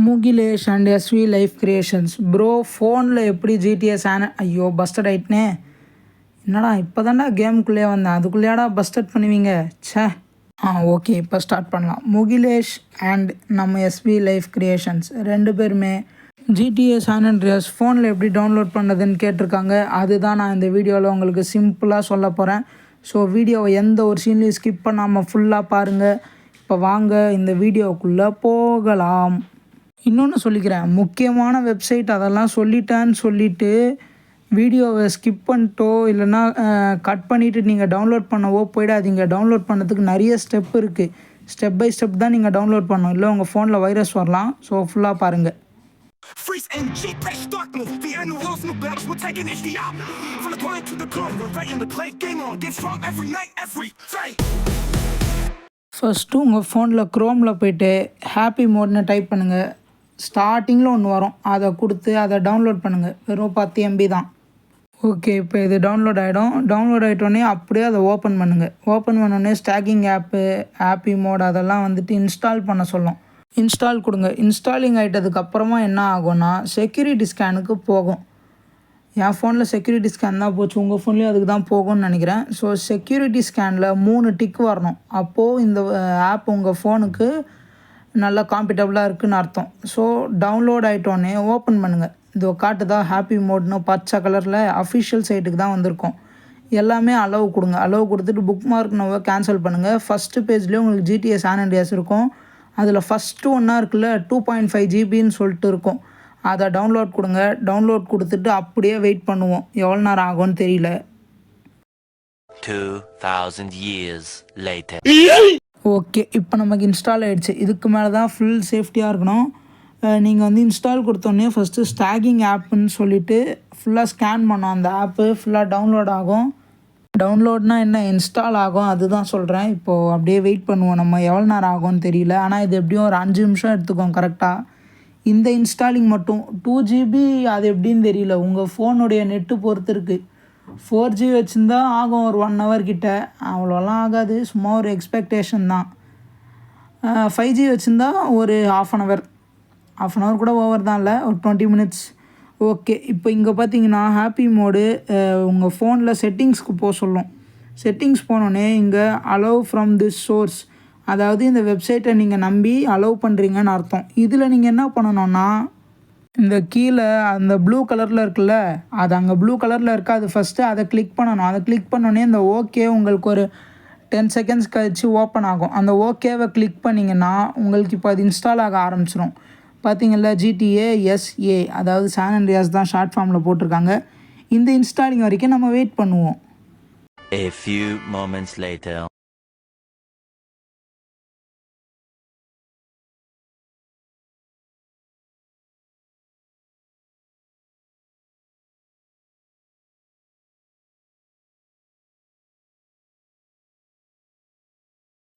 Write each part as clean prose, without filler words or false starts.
Mugilesh and SV life creations pro ஃபோனில் எப்படி GDS ஐயோ பஸ்டட் ஆயிட்டனே. என்னடா இப்போ தான்டா கேமுக்குள்ளே வந்தேன், அதுக்குள்ளேயாடா பஸ்டட் பண்ணுவீங்க ச்சே. ஓகே இப்போ ஸ்டார்ட் பண்ணலாம். முகிலேஷ் அண்ட் நம்ம எஸ்வி லைஃப் கிரியேஷன்ஸ் ரெண்டு பேருமே ஜிடிஏ சான் அண்ட்ரியாஸ் ஃபோனில் எப்படி டவுன்லோட் பண்ணதுன்னு கேட்டிருக்காங்க. அதுதான் நான் இந்த வீடியோவில் உங்களுக்கு சிம்பிளாக சொல்ல போகிறேன். ஸோ வீடியோவை எந்த ஒரு சீன்லையும் ஸ்கிப் பண்ணாமல் ஃபுல்லாக பாருங்கள். இப்போ வாங்க இந்த வீடியோக்குள்ளே போகலாம். இன்னொன்று சொல்லிக்கிறேன், முக்கியமான வெப்சைட் அதெல்லாம் சொல்லிட்டேன்னு சொல்லிவிட்டு வீடியோவை ஸ்கிப் பண்ணிட்டோ இல்லைன்னா கட் பண்ணிவிட்டு நீங்கள் டவுன்லோட் பண்ணவோ போயிடாதீங்க. டவுன்லோட் பண்ணதுக்கு நிறைய ஸ்டெப் இருக்குது. ஸ்டெப் பை ஸ்டெப் தான் நீங்கள் டவுன்லோட் பண்ணணும், இல்லை உங்கள் ஃபோனில் வைரஸ் வரலாம். ஸோ ஃபுல்லாக பாருங்கள். Freeze NG, press start move. The annual rules, new bells, we're taking it out. From the grind to the gun, we're ready to play game on. Get strong every night, every day. First உங்கள் ஃபோனில் க்ரோமில் போய்ட்டு happy மோட்னு type பண்ணுங்கள். ஸ்டார்டிங்கில் ஒன்று வரும், அதை கொடுத்து அதை டவுன்லோட் பண்ணுங்கள். வெறும் 10 MB தான். ஓகே இப்போ இது டவுன்லோட் ஆகிடும். டவுன்லோட் ஆகிட்டோடனே அப்படியே அதை ஓப்பன் பண்ணுங்கள். ஓப்பன் பண்ணோடனே ஸ்டாக்கிங் ஆப்பு, ஹாப்பி மோட் அதெல்லாம் வந்துட்டு இன்ஸ்டால் பண்ண சொல்லும். இன்ஸ்டால் கொடுங்க. இன்ஸ்டாலிங் ஆகிட்டதுக்கப்புறமா என்ன ஆகும்னா செக்யூரிட்டி ஸ்கேனுக்கு போகும். என் ஃபோனில் செக்யூரிட்டி ஸ்கேன் தான் போச்சு, உங்கள் ஃபோன்லேயும் அதுக்கு தான் போகும்னு நினைக்கிறேன். ஸோ செக்யூரிட்டி ஸ்கேனில் 3 டிக் வரணும். அப்போது இந்த ஆப் உங்கள் ஃபோனுக்கு நல்லா காம்பேட்டபிளாக இருக்குதுன்னு அர்த்தம். ஸோ டவுன்லோட் ஆகிட்டோன்னே ஓப்பன் பண்ணுங்கள். இது காட்டுதான் ஹாப்பி மோட்னு பச்சை கலரில் அஃபிஷியல் சைட்டுக்கு தான் வந்திருக்கும். எல்லாமே அளவு கொடுங்க. அளவு கொடுத்துட்டு புக் மார்க் நம்ம கேன்சல் பண்ணுங்கள். ஃபஸ்ட்டு பேஜ்லேயே உங்களுக்கு ஜிடிஏ சான் அண்ட்ரியாஸ் இருக்கும். அதில் ஃபஸ்ட்டு ஒன்றா இருக்குல்ல 2.5 GBன்னு சொல்லிட்டு இருக்கும், அதை டவுன்லோட் கொடுங்க. டவுன்லோட் கொடுத்துட்டு அப்படியே வெயிட் பண்ணுவோம். எவ்வளோ நேரம் ஆகும்னு தெரியல. 2000 years later. ஓகே இப்போ நமக்கு இன்ஸ்டால் ஆகிடுச்சு. இதுக்கு மேலே தான் ஃபுல் சேஃப்டியாக இருக்கணும். நீங்கள் வந்து இன்ஸ்டால் கொடுத்தோன்னே ஃபஸ்ட்டு ஸ்டாக்கிங் ஆப்புன்னு சொல்லிவிட்டு ஃபுல்லாக ஸ்கேன் பண்ணோம். அந்த ஆப்பு ஃபுல்லாக டவுன்லோட் ஆகும். டவுன்லோட்னால் என்ன, இன்ஸ்டால் ஆகும், அதுதான் சொல்கிறேன். இப்போது அப்படியே வெயிட் பண்ணுவோம். நம்ம எவ்வளோ நேரம் ஆகும்னு தெரியல. ஆனால் இது எப்படியும் ஒரு 5 நிமிஷம் எடுத்துக்கோம் கரெக்டாக. இந்த இன்ஸ்டாலிங் மட்டும் 2 GB, அது எப்படின்னு தெரியல, உங்கள் ஃபோனுடைய நெட்டு பொறுத்து இருக்குது. 4G வச்சுருந்தா ஆகும் ஒரு 1 hour கிட்ட, அவ்வளோலாம் ஆகாது, சும்மா ஒரு எக்ஸ்பெக்டேஷன் தான். 5G வச்சுருந்தா ஒரு half an hour கூட ஓவர் தான், இல்லை ஒரு 20 minutes. ஓகே இப்போ இங்கே பார்த்தீங்கன்னா ஹாப்பி மோடு உங்கள் ஃபோனில் செட்டிங்ஸ்க்கு போக சொல்லும். செட்டிங்ஸ் போனோடனே இங்கே அலோவ் ஃப்ரம் திஸ் சோர்ஸ், அதாவது இந்த வெப்சைட்டை நீங்கள் நம்பி அலோவ் பண்ணுறீங்கன்னு அர்த்தம். இதில் நீங்கள் என்ன பண்ணணும்னா இந்த கீழே அந்த ப்ளூ கலரில் இருக்குல்ல, அது அங்கே ப்ளூ கலரில் இருக்காது, ஃபஸ்ட்டு அதை கிளிக் பண்ணணும். அதை கிளிக் பண்ணோடனே இந்த ஓகே உங்களுக்கு ஒரு 10 seconds கழிச்சு ஓப்பன் ஆகும். அந்த ஓகேவை கிளிக் பண்ணிங்கன்னா உங்களுக்கு இப்போ அது இன்ஸ்டால் ஆக ஆரம்பிச்சிடும். பார்த்தீங்களா, ஜிடிஏ SA, அதாவது சான் அண்ட்ரியாஸ் தான் ஷார்ட் ஃபார்மில் போட்டிருக்காங்க. இந்த இன்ஸ்டாலிங் வரைக்கும் நம்ம வெயிட் பண்ணுவோம். A few moments later.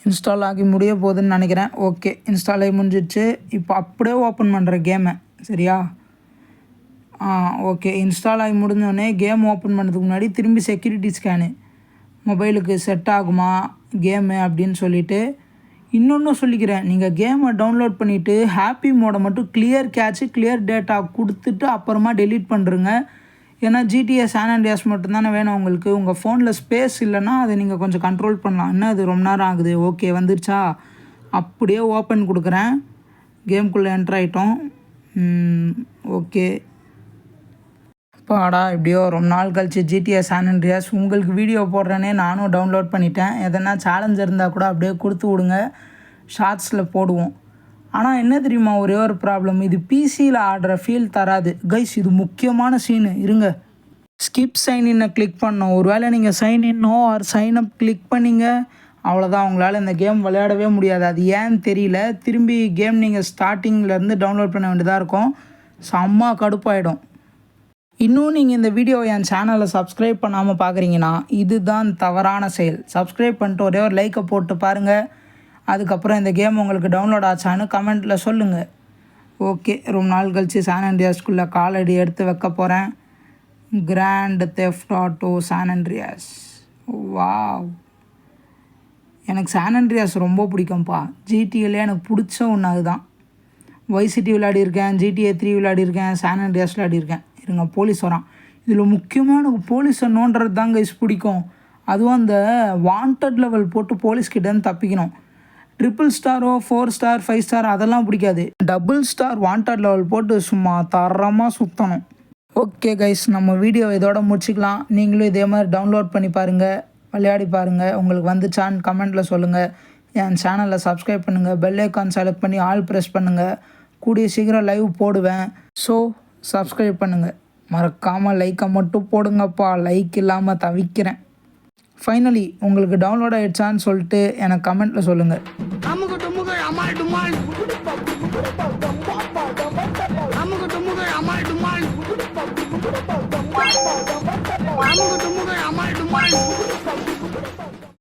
Install ஆகி முடிய போகுதுன்னு நினைக்கிறேன். ஓகே இன்ஸ்டால் ஆகி முடிஞ்சிடுச்சு. இப்போ அப்படியே ஓப்பன் பண்ணுற கேமை, சரியா? ஓகே இன்ஸ்டால் ஆகி முடிஞ்சோடனே கேம் ஓப்பன் பண்ணுறதுக்கு முன்னாடி திரும்பி செக்யூரிட்டி ஸ்கேனு, மொபைலுக்கு செட் ஆகுமா கேமு அப்படின்னு சொல்லிவிட்டு. இன்னொன்று சொல்லிக்கிறேன், நீங்கள் கேமை டவுன்லோட் பண்ணிவிட்டு ஹாப்பி மோடை மட்டும் கிளியர் கேட்ச்சு கிளியர் டேட்டா கொடுத்துட்டு அப்புறமா டெலீட் பண்ணுறங்க. ஏன்னா ஜிடிஏ சான் அண்ட்ரியாஸ் மட்டும்தானே வேணும் உங்களுக்கு. உங்கள் ஃபோனில் ஸ்பேஸ் இல்லைன்னா அதை நீங்கள் கொஞ்சம் கண்ட்ரோல் பண்ணலாம். என்ன அது ரொம்ப நேரம் ஆகுது. ஓகே வந்துருச்சா, அப்படியே ஓப்பன் கொடுக்குறேன். கேம்குள்ளே என்ட்ரு ஆகிட்டோம். ஓகே பாடா, இப்படியோ ரொம்ப நாள் கழிச்சு ஜிடிஏ சான் அண்ட்ரியாஸ் உங்களுக்கு வீடியோ போடுறேனே நானும் டவுன்லோட் பண்ணிட்டேன். எதனா சேலஞ்ச் இருந்தால் கூட அப்படியே கொடுத்து விடுங்க, ஷார்ட்ஸில் போடுவோம். ஆனால் என்ன தெரியுமா, ஒரே ஒரு ப்ராப்ளம், இது பிசியில் ஆடுற ஃபீல் தராது கைஸ். இது முக்கியமான சீனு, இருங்க. ஸ்கிப் சைன்இன்னை கிளிக் பண்ணோம். ஒரு வேளை நீங்கள் சைன்இன்னோ ஆர் சைன்அப் கிளிக் பண்ணிங்க, அவ்வளோதான், உங்களால் இந்த கேம் விளையாடவே முடியாது. அது ஏன்னு தெரியல. திரும்பி கேம் நீங்கள் ஸ்டார்டிங்லேருந்து டவுன்லோட் பண்ண வேண்டியதாக இருக்கும். செம்ம கடுப்பாயிடும். இன்னும் நீங்கள் இந்த வீடியோ என் சேனலில் சப்ஸ்கிரைப் பண்ணாமல் பார்க்குறீங்கன்னா இதுதான் தவறான செயல். சப்ஸ்கிரைப் பண்ணிட்டு ஒரே ஒரு லைக்கை போட்டு பாருங்கள். அதுக்கப்புறம் இந்த கேம் உங்களுக்கு டவுன்லோட் ஆச்சான்னு கமெண்ட்டில் சொல்லுங்கள். ஓகே ரொம்ப நாள் கழிச்சு சான் அண்ட்ரியாஸ்குள்ளே காலடி எடுத்து வைக்க போகிறேன். Grand Theft Auto San Andreas. Wow, எனக்கு சான் அண்ட்ரியாஸ் ரொம்ப பிடிக்கும்ப்பா. ஜிடிஏல எனக்கு பிடிச்ச ஒன்று அதுதான். வைசிட்டி விளையாடிருக்கேன், GTA 3 விளையாடிருக்கேன், சான் ஆண்ட்ரியாஸ் விளையாடிருக்கேன். இருங்க போலீஸ் வரான். இதில் முக்கியமாக எனக்கு போலீஸை நோண்டுறது தான் கைஸ் பிடிக்கும். அதுவும் அந்த வாண்டட் லெவல் போட்டு போலீஸ்கிட்டேருந்து தப்பிக்கணும். 3 ஸ்டாரோ 4 ஸ்டார் 5 ஸ்டார் அதெல்லாம் பிடிக்காது. டபுள் ஸ்டார் வாண்டட் லெவல் போட்டு சும்மா தரமாக சுற்றணும். ஓகே கைஸ், நம்ம வீடியோ இதோட முடிச்சிக்கலாம். நீங்களும் இதே மாதிரி டவுன்லோட் பண்ணி பாருங்கள், விளையாடி பாருங்கள். உங்களுக்கு வந்துச்சான்னு கமெண்ட்டில் சொல்லுங்கள். என் சேனலை சப்ஸ்கிரைப் பண்ணுங்கள், பெல் ஐக்கான் செலக்ட் பண்ணி ஆல் ப்ரெஸ் பண்ணுங்கள். கூடிய சீக்கிரம் லைவ் போடுவேன். ஸோ சப்ஸ்கிரைப் பண்ணுங்கள், மறக்காமல் லைக்கை மட்டும் போடுங்கப்பா. லைக் இல்லாமல் தவிக்கிறேன். ஃபைனலி உங்களுக்கு டவுன்லோட் ஆகிடுச்சான்னு சொல்லிட்டு எனக்கு கமெண்ட்டில் சொல்லுங்கள். I'm